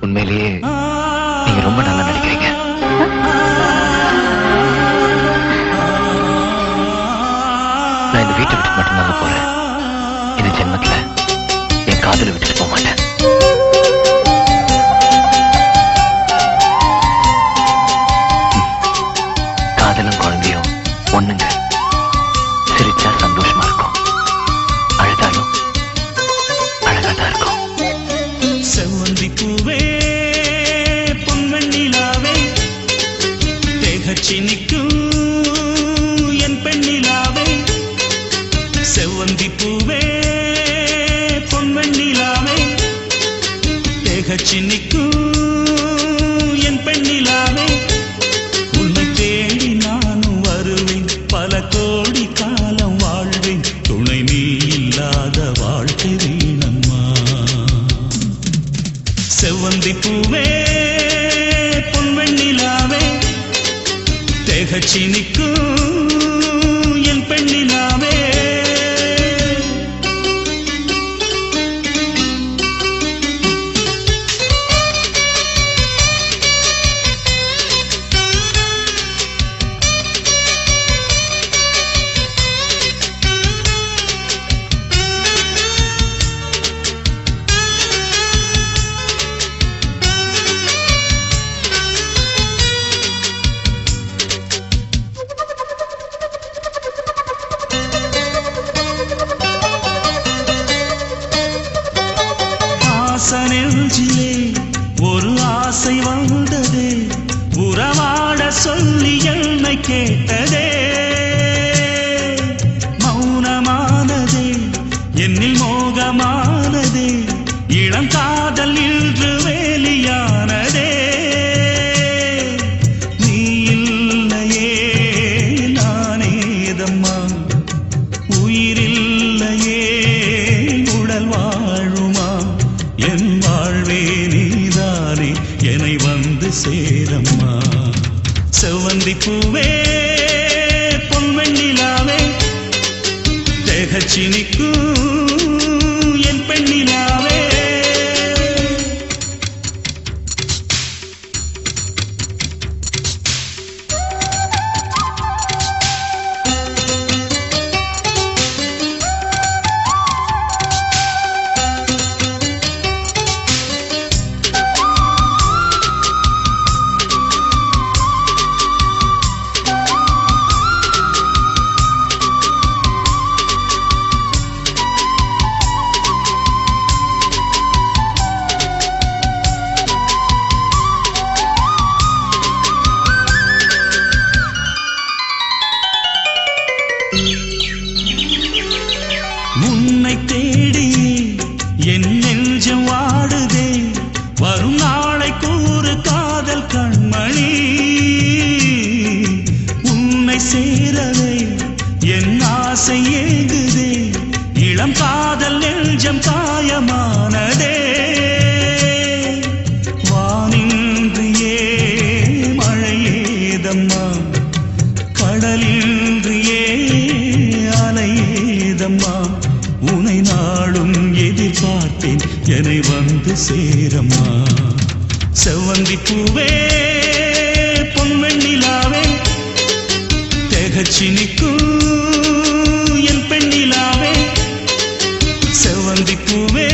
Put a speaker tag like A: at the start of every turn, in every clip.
A: உண்மையிலேயே நீங்க ரொம்ப நல்லா நடிக்கிறீங்க. நான் இந்த வீட்டை விட்டு மட்டும்தாங்க போறேன். இந்த ஜென்மத்துல என் காதலை விட்டுட்டு போக மாட்டேன். காதலும் குழந்தையும் ஒண்ணுங்க. சிரிச்சா சந்தோஷமா இருக்கும், அழுதாலும் அழகாதான் இருக்கும்.
B: செவ்வந்தி பூவே பொன்வெண்ணிலாவே தேகச்சி நிற்கும் என் பெண்ணிலாவே. செவ்வந்தி பூவே பொன்வெண்ணிலாவே தேகச்சி நிற்கும் என் பெண்ணிலாவே. உன்னை தேடி நானும் வருவேன், பல கோடி காலம் வாழ்வேன். துணை நீ இல்லாத வாழ்க்கை வீணம்மா. செவ்வந்தி பூவே பொன்வெண்ணிலாவே தேகச்சி நிற்கும் என் பெண்ணிலாவே. நெஞ்சிலே ஒரு ஆசை வந்ததே, உறவாட சொல்லி என்னை கேட்டதே. மௌனமானதே என்னில் மோகமானதே, இளம் காதல் இன்று வேலியானதே. நீ இல்லையே நானேதம்மா, உயிரில்லையே உடல் வாழுமா. என் வாழ்வே நீதானே என்னை வந்து சேரம்மா. செவ்வந்தி பூவே பொன்வெண்ணிலாவே தேகச்சி நிற்கும் என் பெண்ணிலாவே. உன்னை தேடி என் நெஞ்சம் வாடுதே, வரும் நாளை கூறு காதல் கண்மணி. உன்னை சேரவே என் ஆசை ஏகுதே, இளம் காதல் நெஞ்சம் காயமானதே. வானின்றியே மழையேதம்மா, கடலின்றியே அலையேதம்மா. உனை நாளும் எதிர்பார்த்தேன், என்னை வந்து சேரம்மா. செவ்வந்தி பூவே பொன்வெண்ணிலாவே தேகச்சி நிற்கும் என் பெண்ணிலாவே. செவ்வந்தி பூவே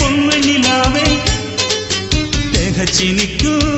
B: பொன்வெண்ணிலாவே தேகச்சி நிற்கும்